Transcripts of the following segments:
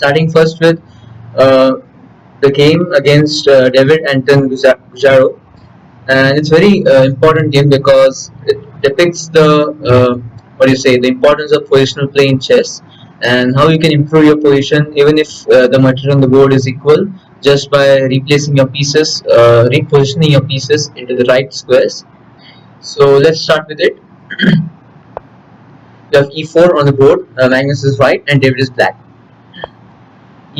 Starting first with uh, the game against David Anton Gujaro, and it's very important game because it depicts the what do you say, the importance of positional play in chess and how you can improve your position even if the material on the board is equal, just by replacing your pieces, repositioning your pieces into the right squares. So let's start with it. You have e4 on the board. Magnus is white and David is black.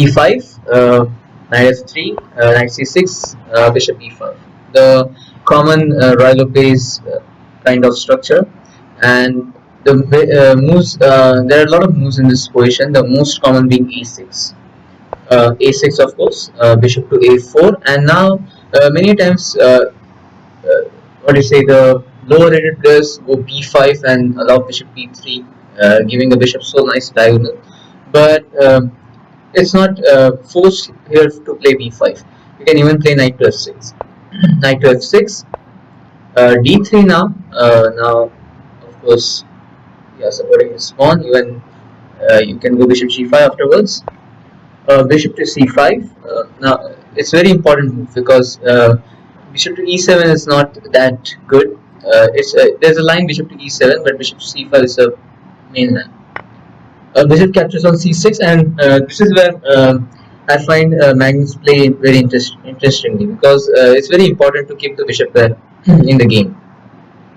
e5, knight f3, knight c6, bishop e5. The common Roy Lopez kind of structure, and the moves. There are a lot of moves in this position. The most common being e6, a6 of course, bishop to a4, and now many times what do you say, the lower rated players go b5 and allow bishop b3, giving the bishop so nice diagonal. But it's not forced here to play b5. You can even play knight to f6. Knight to f6, d3 now. Now, of course, you are supporting this pawn. Even you can go bishop g5 afterwards. Bishop to c5. Now, it's very important move because bishop to e7 is not that good. There's a line bishop to e7, but bishop to c5 is a main line. Bishop captures on c6, and this is where I find Magnus play very interestingly, because it's very important to keep the bishop there in the game.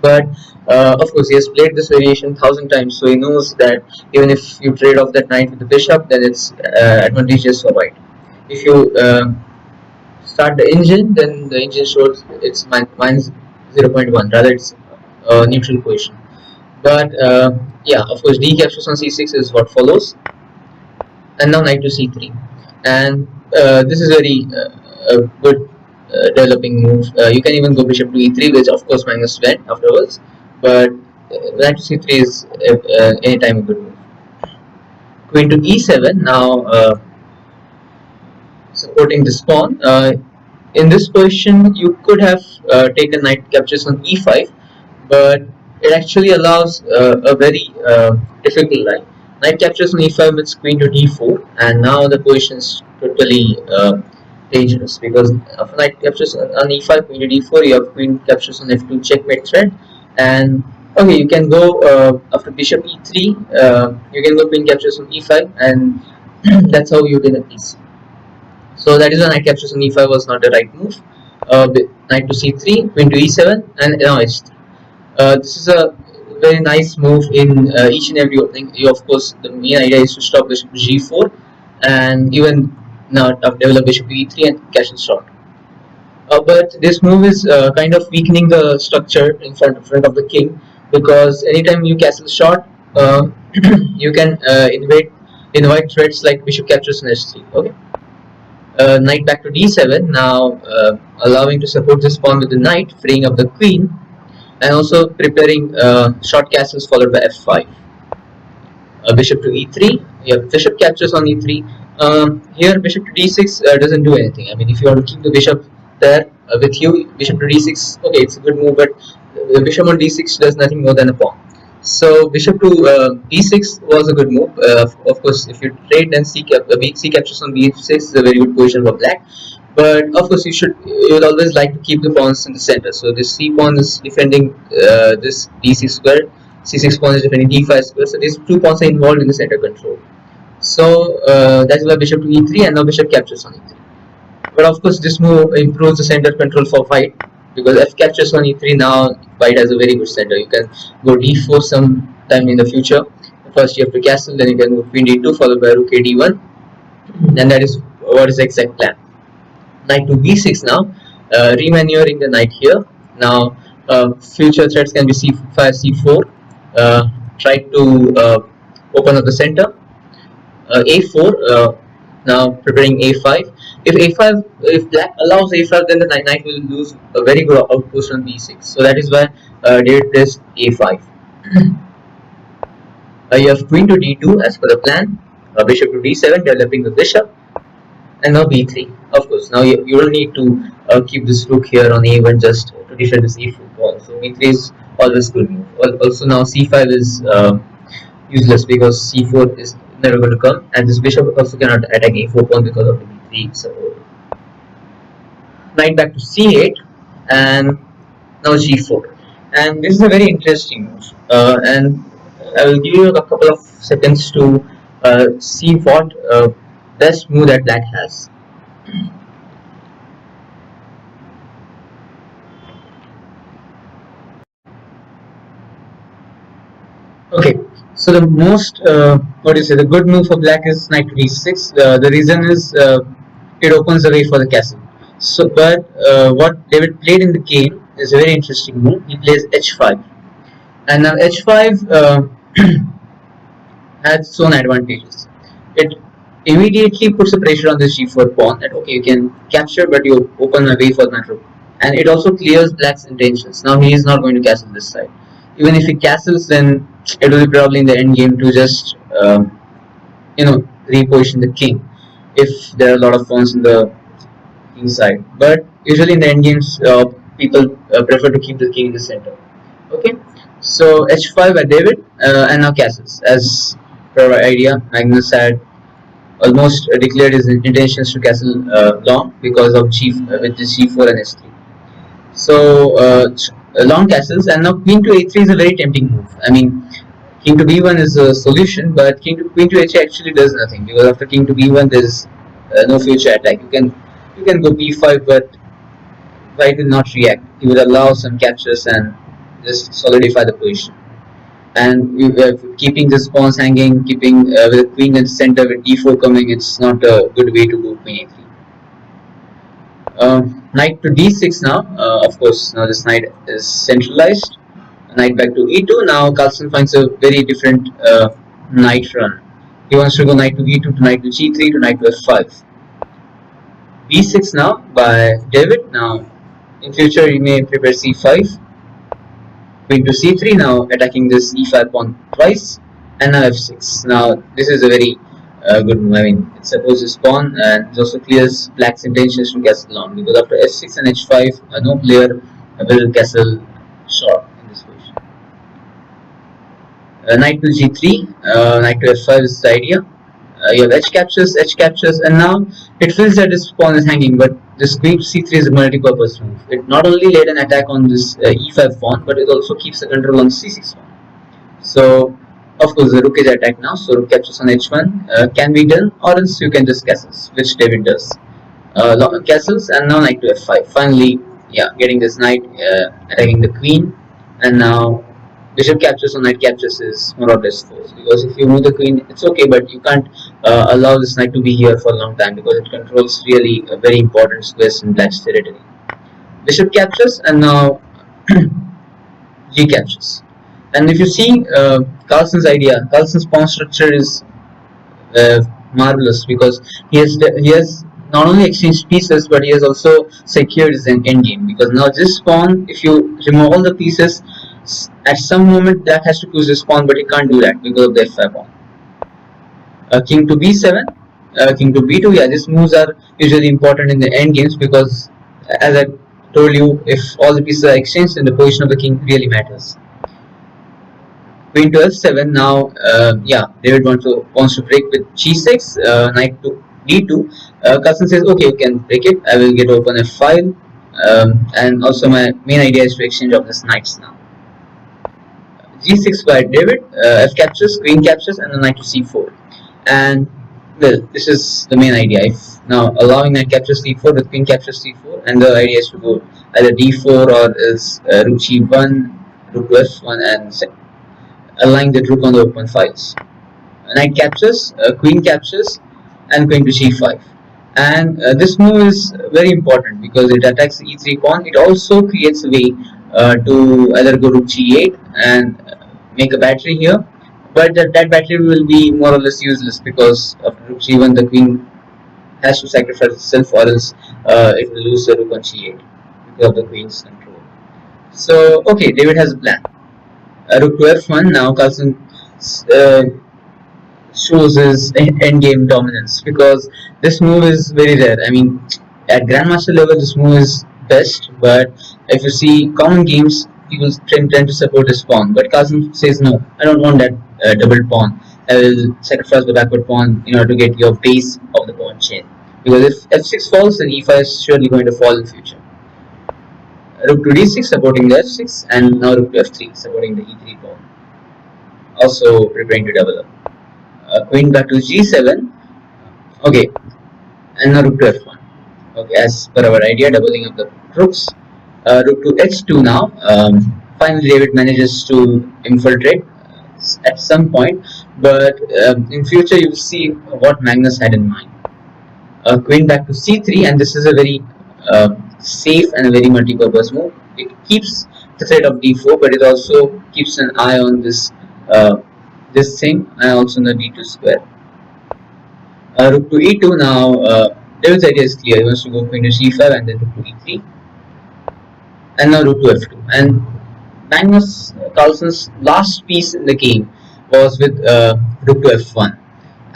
But of course, he has played this variation 1,000 times, so he knows that even if you trade off that knight with the bishop, then it's advantageous for white. If you start the engine, then the engine shows it's minus 0.1, rather it's neutral position. But yeah, of course, d captures on c6 is what follows, and now knight to c3, and this is very a good developing move. You can even go bishop to e3, which of course Magnus went afterwards, but knight to c3 is anytime a good move. Queen to e7 now, supporting this pawn. In this position, you could have taken knight captures on e5, but it actually allows a very difficult line. Knight captures on e5 with queen to d4, and now the position is totally dangerous, because after knight captures on e5, queen to d4, you have queen captures on f2, checkmate threat, and okay, you can go after bishop e3, you can go queen captures on e5, and that's how you win a piece. So that is why knight captures on e5 was not the right move. Knight to c3, queen to e7, and now h3. This is a very nice move in each and every opening. Of course, the main idea is to stop bishop to g4, and even now develop bishop to e3 and castle short. But this move is kind of weakening the structure in front of the king, because anytime you castle short, you can invite threats like bishop captures on h3. Okay. Knight back to d7 now, allowing to support this pawn with the knight, freeing up the queen, and also preparing short castles followed by f5. Bishop to e3. You have bishop captures on e3. Here bishop to d6 doesn't do anything. I mean, if you want to keep the bishop there with you, bishop to d6, okay, it's a good move, but the bishop on d6 does nothing more than a pawn. So bishop to b6 was a good move. Of course, if you trade, then c captures on b6 is a very good position for black. But of course, you would always like to keep the pawns in the center. So this c pawn is defending this d6 square, c6 pawn is defending d5 square. So these two pawns are involved in the center control. So that's why bishop to e3, and now bishop captures on e3. But of course, this move improves the center control for white, because f captures on e3. Now white has a very good center. You can go d4 sometime in the future. First you have to castle, then you can move queen d2 followed by rook a d1, and that is what is the exact plan. Knight to b6 now, remaneuvering the knight here. Now future threats can be c5, c4. Try to open up the center. A4. Now preparing a5. If black allows a5, then the knight will lose a very good outpost on b6. So that is why David plays a5. You have queen to d2 as per the plan. Bishop to d7, developing the bishop, and now b3. Of course, now you don't need to keep this rook here on a1 just to defend this e4 pawn. So b3 is always good move. Also now c5 is useless, because c4 is never going to come, and this bishop also cannot attack a4 pawn because of the b3 support. Knight back to c8, and now g4, and this is a very interesting move. And I will give you a couple of seconds to see what best move that black has. Okay, so the most what do you say, the good move for black is knight to d6. The reason is it opens the way for the castle. So, but what David played in the game is a very interesting move. He plays h5, and now h5 has its own advantages. It immediately puts a pressure on this g4 pawn that okay, you can capture, but you open a way for that rook, and it also clears black's intentions. Now he is not going to castle this side. Even if he castles, then it will be probably in the end game to just reposition the king if there are a lot of pawns in the king side. But usually in the end games, people prefer to keep the king in the center. Okay, so h5 by David, and now castles. As per our idea, Magnus had almost declared his intentions to castle long because of with the g4 and s3. So long castles, and now queen to a3 is a very tempting move. I mean, king to b1 is a solution, but queen to h actually does nothing because after king to b1 there is no future attack. You can go b5, but white will not react. He will allow some captures and just solidify the position. And keeping this pawns hanging, keeping with the queen in the center with d4 coming, it's not a good way to go queen a3. Knight to d6 now. Of course, now this knight is centralized. Knight back to e2. Now Carlsen finds a very different knight run. He wants to go knight to e2 to knight to g3 to knight to f5. b6 now by David. Now in future he may prepare c5. Queen to c3, now attacking this e5 pawn twice, and now f6. Now this is a very good move. I mean, it supposes pawn and it also clears black's intentions to castle long, because after f6 and h5, no player will castle short in this position. Knight to g3, knight to f5 is the idea. You have h captures, and now it feels that this pawn is hanging, but this queen to c3 is a multi-purpose move. It not only laid an attack on this e5 pawn, but it also keeps the control on c6 pawn. So, of course, the rook is attacked now, so rook captures on h1 can be done, or else you can just castle, which David does. Castles, and now knight to f5. Finally, yeah, getting this knight attacking the queen, and now bishop captures or knight captures is more or less forced, because if you move the queen, it's okay, but you can't allow this knight to be here for a long time because it controls really a very important squares in black's territory. Bishop captures, and now g captures. And if you see Carlsen's idea, Carlsen's pawn structure is marvelous, because he has not only exchanged pieces, but he has also secured his endgame. Because now this pawn, if you remove all the pieces, at some moment black has to choose this pawn, but he can't do that because of the f5 pawn. King to b7, king to b2. Yeah, these moves are usually important in the end games, because as I told you, if all the pieces are exchanged, then the position of the king really matters. Queen to f7. Now, yeah, David wants to break with g6, knight to d2. Carlsen says, okay, you can break it. I will get open f5, and also my main idea is to exchange of these knights now. g6 by David, f captures, queen captures, and then knight to c4. And well, this is the main idea. If now allowing knight captures c4 with queen captures c4, and the idea is to go either d4 or else rook g1, rook to f1, and allowing the rook on the open files. Knight captures, queen captures, and queen to g5. And this move is very important because it attacks the e3 pawn. It also creates a way to either go rook g8 and make a battery here, but that battery will be more or less useless, because after rook g1 the queen has to sacrifice itself, or else it will lose the rook on g8 because of the queen's control. So okay, David has a plan. Rook to f1. Now Carlsen shows his endgame dominance, because this move is very rare. I mean, at grandmaster level this move is best, but if you see common games, people tend to support this pawn, but Carlsen says no, I don't want that double pawn. I will sacrifice the backward pawn in order to get your base of the pawn chain. Because if f6 falls, then e5 is surely going to fall in future. Rook to d6 supporting the f6, and now rook to f3 supporting the e3 pawn. Also preparing to double up. Queen back to g7. Okay, and now rook to f1. Okay, as per our idea, doubling up the rooks. Rook to h2 now. Finally, David manages to infiltrate at some point, but in future you will see what Magnus had in mind. Queen back to c3, and this is a very safe and a very multi-purpose move. It keeps the threat of d4, but it also keeps an eye on this thing, and also on the d2 square. Rook to e2 now. David's idea is clear. He wants to go queen to c5 and then rook to e3, and now rook to f2. And Magnus Carlsen's last piece in the game was with rook to f1.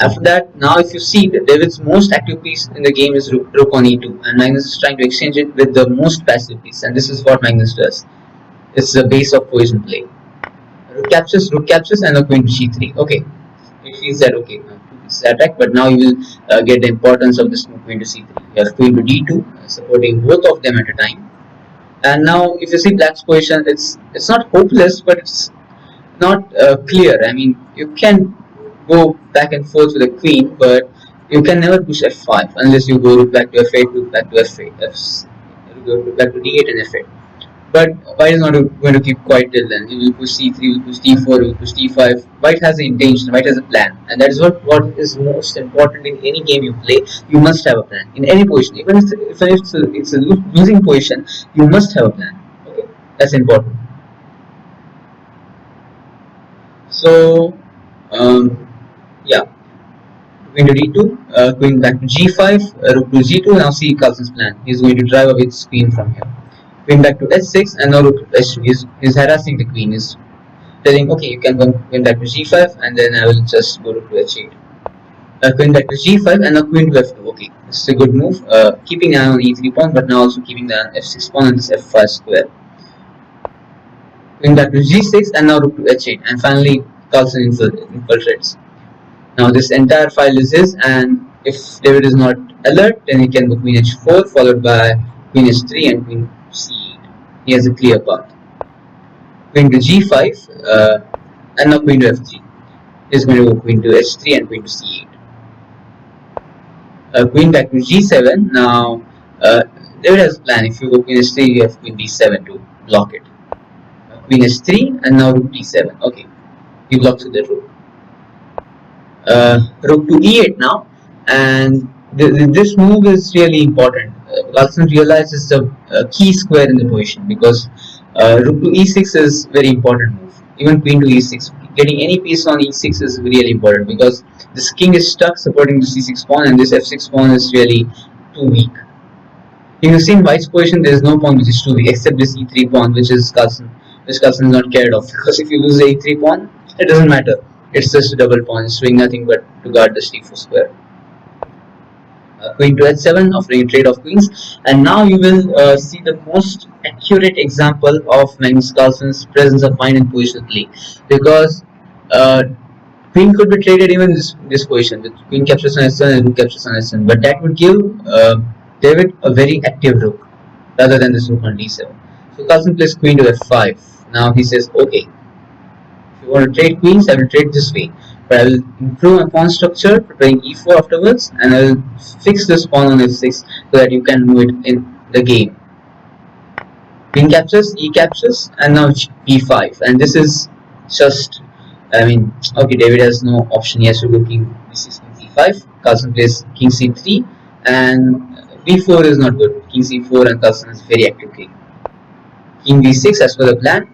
After that, now if you see, David's most active piece in the game is rook on e2, and Magnus is trying to exchange it with the most passive piece, and this is what Magnus does. It's the base of poison play. Rook captures, and a queen to c3. Okay, it feels that okay, it's attack, but now you will get the importance of this queen to c3. You have queen to d2, supporting both of them at a time. And now, if you see Black's position, it's not hopeless, but it's not clear. I mean, you can go back and forth with the queen, but you can never push f5 unless you go rook back to f8, rook back to f8, rook back to d8 and f8. But White is not going to keep quiet till then. He will push c3, he will push d4, he will push d5. White has an intention, White has a plan, and that is what is most important in any game you play. You must have a plan in any position, even if it's a losing position. You must have a plan. Okay, that's important. So, yeah, queen to d2, queen back to g5, rook to g2. Now see Carlsen's plan. He's going to drive away his queen from here. Queen back to h6, and now rook to h2. He's harassing the queen. He's telling, okay, you can go queen back to g5, and then I will just go rook to h8. Queen back to g5, and now queen to f2. Okay, this is a good move. Keeping an eye on e3 pawn, but now also keeping the eye on f6 pawn and this f5 square. Queen back to g6, and now rook to h8, and finally Carlsen infiltrates. Now this entire file is his, and if David is not alert, then he can go queen h4 followed by queen h3 and queen c8. He has a clear path. Queen to g5 and now queen to f3. He's going to go queen to h3 and queen to c8. Queen back to g7. Now David has a plan. If you go queen h3, you have queen d7 to block it. Queen h3 and now rook d7. Okay, he blocks with the rook. Rook to e8 now, and this move is really important. Carlsen realizes the key square in the position, because rook to e6 is very important move. Even queen to e6, getting any piece on e6 is really important, because this king is stuck supporting the c6 pawn, and this f6 pawn is really too weak. You can see in White's position there is no pawn which is too weak except this e3 pawn, which Carlsen is not cared of, because if you lose the e3 pawn, it doesn't matter. It's just a double pawn. It's doing nothing but to guard the d4 square. Queen to h7, offering a trade of queens, and now you will see the most accurate example of Magnus Carlsen's presence of mind in positional play, because queen could be traded even in this position with queen captures on h7 and rook captures on h7, but that would give David a very active rook rather than this rook on d7. So Carlsen plays queen to f5. Now he says, okay, if you want to trade queens, I will trade this way, but I will improve my pawn structure, preparing e4 afterwards, and I will fix this pawn on f6 so that you can move it in the game. Queen captures, e captures, and now b5, and this is just, I mean, okay, David has no option. He has to go king b6, king c5. Carlsen plays king c3, and b4 is not good. King c4, and Carlsen is very active king. King d6 as per the plan.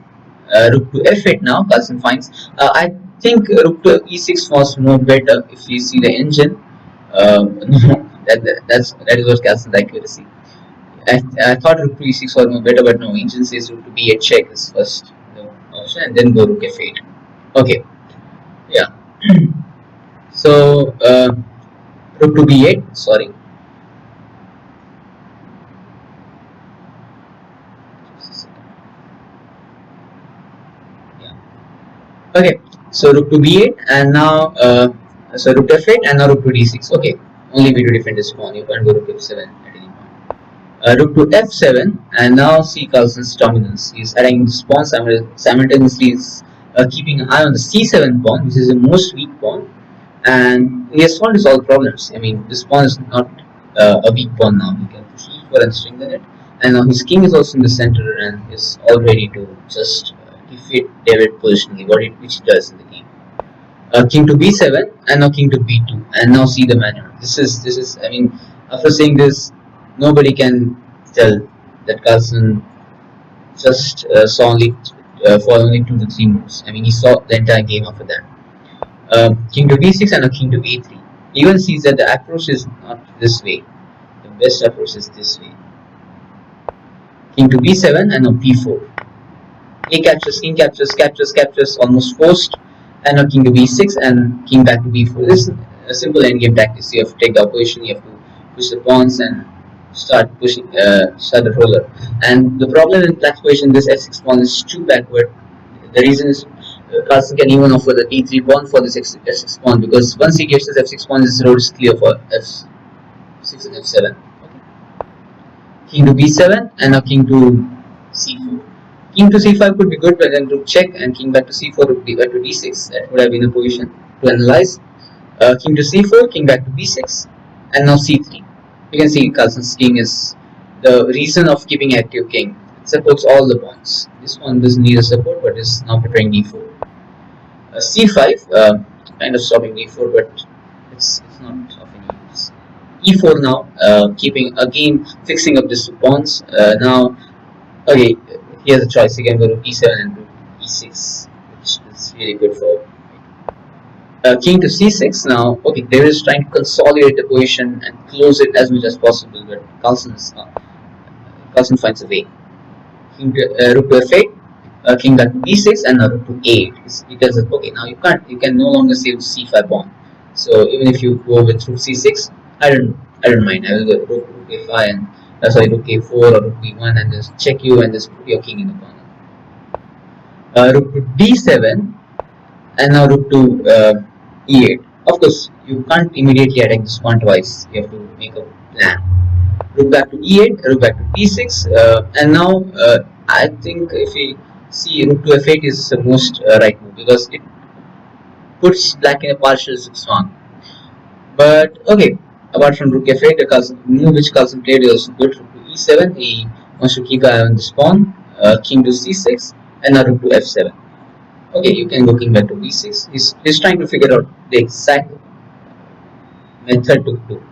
Rook to f8 now. Carlsen finds. I think rook to e6 was more better if you see the engine. No, that is what Carlsen's accuracy. I thought rook to e6 was more better, but no. Engine says rook to b8 check is first option, and then go rook f8. Okay, yeah. So rook to b8. Sorry. Okay, So rook to b8, and now so rook to f8, and now rook to d6. Okay, only way to defend this pawn. You can't go rook f7 at any point. Rook to f7, and now see Carlsen's dominance. He's adding this pawn simultaneously. Is keeping an eye on the c7 pawn, which is the most weak pawn, and he has solved his all problems. I mean, this pawn is not a weak pawn now. He can push e4 and strengthen it, and now his king is also in the center and is all ready to just defeat David positionally, which he does in the game. King to b7, and now king to b2, and now see the maneuver. This is. I mean, after saying this, nobody can tell that Carlsen just saw only for only 2 to 3 moves. I mean, he saw the entire game after that. King to d6 and a king to a3. Even sees that the approach is not this way. The best approach is this way. King to b7 and a b4. A captures, king captures, almost forced, and now king to b6 and king back to b4. This is a simple endgame tactics. You have to take the opposition, you have to push the pawns and start the roller. And the problem in black's position, this f6 pawn is too backward. The reason is Carlsen can even offer the d3 pawn for this f6 pawn, because once he gets this f6 pawn, this road is clear for f6 and f7. Okay. King to b7 and now king to c4. King to c5 could be good, but then rook check and king back to c4, rook back to d6. That would have been a position to analyze. King to c4, king back to b6, and now c3. You can see Carlsen's king is the reason of keeping active king. It supports all the pawns. This one doesn't need a support, but is now preparing d4. c5, kind of stopping d4, but it's not of any use. e4 now, keeping again fixing up these 2 pawns. Now, okay, he has a choice. He can go to e7 and to e6, which is really good for. King to c6 now. Okay, there is trying to consolidate the position and close it as much as possible, but Carlsen finds a way. King to, rook to f8, king back to b6, and now rook to a8. Because okay, now you can no longer save the c5 pawn. So even if you go with rook c6, I don't mind. I will go rook a5 and rook a4 or rook b1 and just check you and just put your king in the corner. Rook to d7, and now rook to e8. Of course, you can't immediately attack this pawn twice. You have to make a plan. Rook back to e8, rook back to d6, and now I think if we see rook to f8 is the most right move, because it puts black in a partial swung. But okay, apart from rook f8, the move which Carlsen played is good. Rook to e7, he wants to keep an eye on this pawn. King to c6, and now rook to f7. Okay, you can go king back to b6. He's trying to figure out the exact method to do.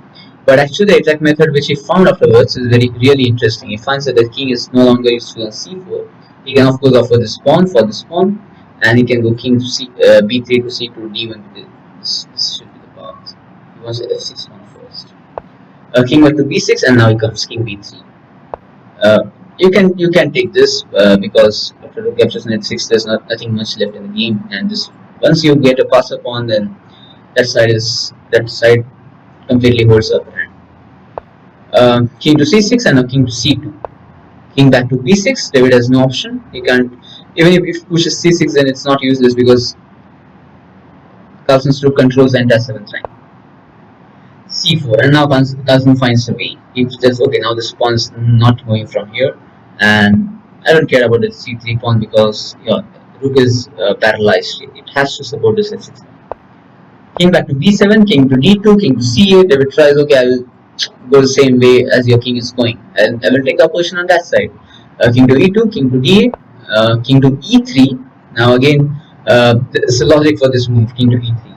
But actually, the exact method which he found afterwards is really interesting. He finds that the king is no longer useful on c4. He can of course offer this pawn for this pawn, and he can go king to b3 to c2 d1. This should be the path. He wants the f6 pawn first. King back to b6, and now he comes king b3. You can take this because after rook captures on h6, there's nothing much left in the game, and this once you get a passer pawn, then that side completely holds up hand. King to c6 and now king to c2. King back to b6. David has no option. He can't, even if he pushes c6, then it's not useless because Carlsen's rook controls the entire 7th rank. c4, and now Carlsen finds a way. He says, okay, now this pawn is not going from here, and I don't care about the c3 pawn because rook is paralyzed. It has to support this f6. King back to b7, king to d2, king to c8. David tries, okay, I will go the same way as your king is going, and I will take a position on that side. King to e2, king to d8, king to e3. Now again, there's a logic for this move, king to e3.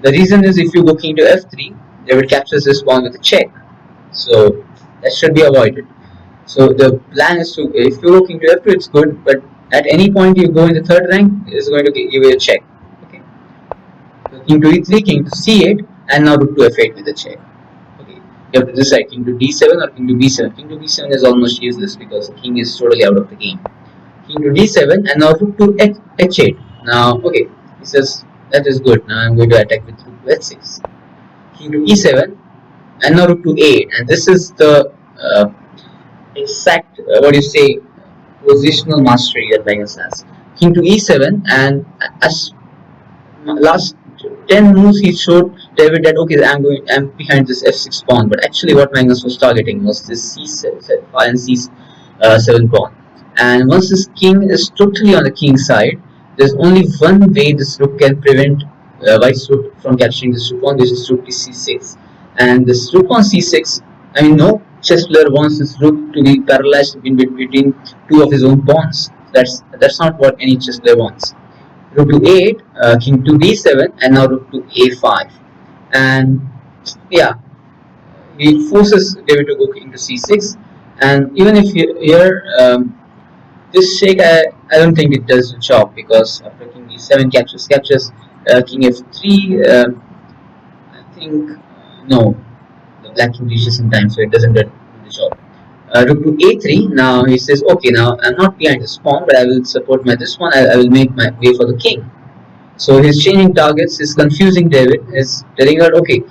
The reason is if you go king to f3, David captures this pawn with a check, so that should be avoided. So the plan is to, if you go king to f2, it's good, but at any point you go in the 3rd rank, it's going to give you a check. Okay. So king to e3, king to c8, and now rook to f8 with a check. Okay. You have to decide king to d7 or king to b7. King to b7 is almost useless because the king is totally out of the game. King to d7 and now rook to h8. Now, okay, he says that is good. Now I'm going to attack with rook to h6. King to e7 and now rook to a8. And this is the exact, positional mastery that Vegas has. king to e7, and as last 10 moves he showed David that okay, I'm behind this f6 pawn, but actually what Magnus was targeting was this c7 and c7 pawn. And once this king is totally on the king side, there's only one way this rook can prevent white's rook from capturing this rook pawn, which is rook to c6. And this rook on c6, I mean, no chess player wants this rook to be paralyzed between two of his own pawns. That's not what any chess player wants. Rook to a8, king to b7, and now rook to a5. And yeah, he forces David to go king to c6. And even if here this shake, I don't think it does the job, because after king e7 captures king f3. I think no, the black king reaches in time, so it doesn't do the job. Rook to a3. Now he says, okay, now I'm not behind this pawn, but I will support this one. I will make my way for the king. So he's changing targets. He's confusing David. He's telling her, okay,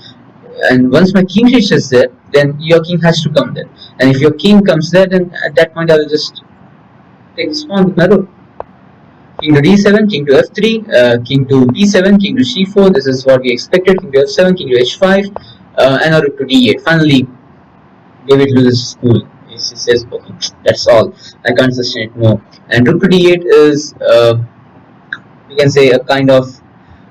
and once my king reaches there, then your king has to come there. And if your king comes there, then at that point I will just take this pawn with my rook. King to d7, king to f3, king to b7, king to c4. This is what we expected. King to f7, king to h5, and a rook to d8. Finally, David loses cool. He says, okay, that's all. I can't sustain it more. And rook to d8 is, we can say, a kind of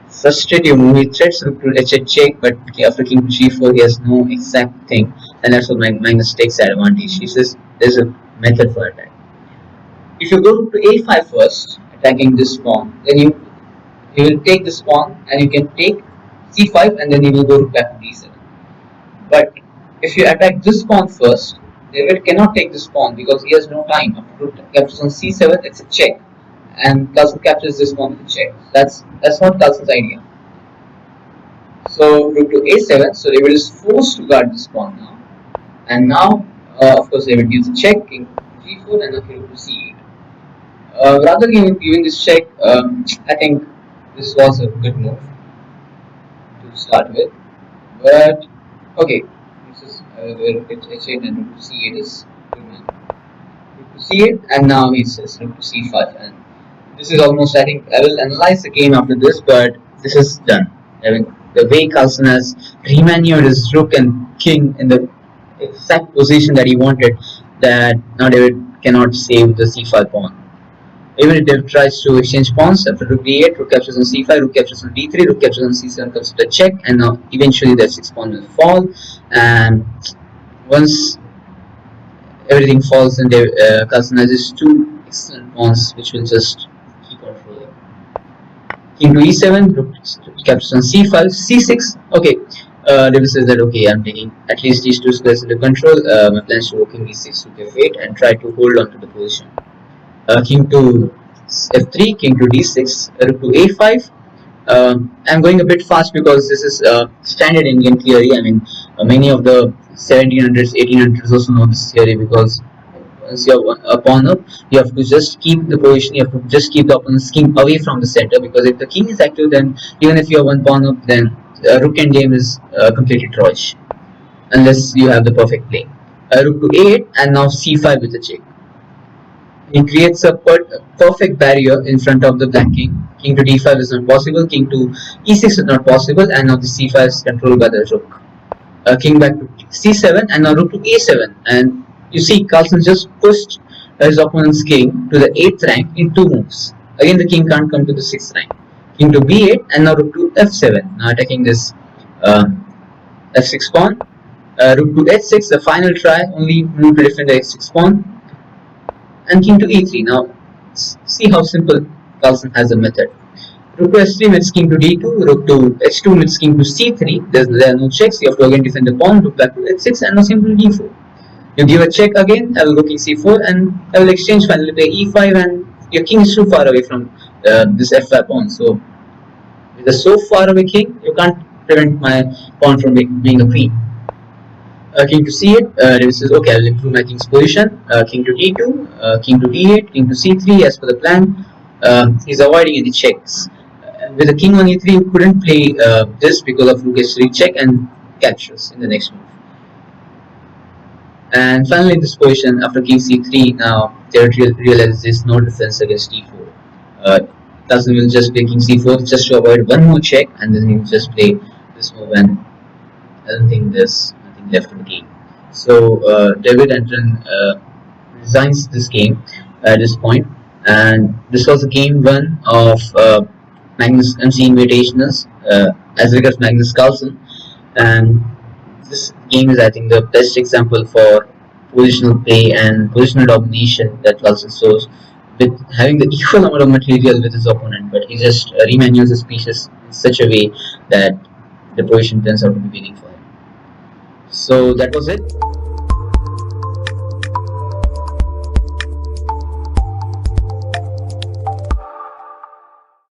frustrative move. He threats rook to h8 check, but after king to g4, he has no exact thing. And that's what Magnus takes that advantage. He says, there's a method for attack. If you go to a5 first, attacking this pawn, then you will take this pawn and you can take c5, and then you will go back to d7. But if you attack this pawn first, David cannot take this pawn because he has no time. After rook captures on c7, it's a check, and Carlsen captures this pawn with a check. That's not Carlsen's idea. So rook to a7. So David is forced to guard this pawn now, and now of course David gives a check, king g4, and now rook to c8. Rather than giving this check, I think this was a good move to start with. But okay, this is rook to h8 and rook to c8 is good man. Rook to c8, and now he says rook to c5, and this is almost, I think I will analyze the game after this, but this is done. I mean, the way Carlsen has remanured his rook and king in the exact position that he wanted, that now David cannot save the c5 pawn. Even if David tries to exchange pawns, after rook d8, rook captures on c5, rook captures on d3, rook captures on c7 comes to the check, and now eventually the f6 pawn will fall. And once everything falls, then Carlsen has these two excellent pawns which will just keep on rolling. King to e7, rook captures on c5, c6. Okay, David says that okay, I'm taking at least these two squares under control. My plan is to go king e6, rook f8, and try to hold on to the position. King to f3, king to d6, rook to a5. I'm going a bit fast because this is standard Indian theory. I mean, many of the 1700s, 1800s also know this theory, because once you have a pawn up, you have to just keep the position, you have to just keep the opponent's king away from the center, because if the king is active, then even if you have one pawn up, then rook endgame is completely trash, unless you have the perfect play. Rook to a8, and now c5 with a check. He creates a perfect barrier in front of the black king. King to d5 is not possible, king to e6 is not possible, and now the c5 is controlled by the rook. King back to c7, and now rook to a7. And you see, Carlsen just pushed his opponent's king to the 8th rank in 2 moves. Again, the king can't come to the 6th rank. King to b8, and now rook to f7. Now attacking this f6 pawn. Rook to h6, the final try, only move to defend the h6 pawn. And king to e3. Now, see how simple Carlsen has a method. Rook to h3 meets king to d2, rook to h2 meets king to c3. There are no checks, you have to again defend the pawn, rook back to h6, and now simply d4. You give a check again, I will go king c4, and I will exchange finally play e5, and your king is too far away from this f5 pawn. So, with a so far away king, you can't prevent my pawn from being a queen. King to c8, David says, okay, I will improve my king's position. King to d2, king to d8, king to c3, as per the plan. He's avoiding any checks. With the king on e3, you couldn't play this because of rook h3 check and captures in the next move. And finally, in this position, after king c3, now David realizes there's no defense against d4. Uh, Carlsen will just play king c4 just to avoid one more check, and then he'll just play this move, and I don't think there's nothing left in the game. So David Anton resigns this game at this point, and this was a game one of Magnus MC Invitationals as regards Magnus Carlsen, and this game is, I think, the best example for positional play and positional domination that Carlsen shows, with having the equal amount of material with his opponent, but he just remaneuves his pieces in such a way that the position turns out to be winning for him. So that was it.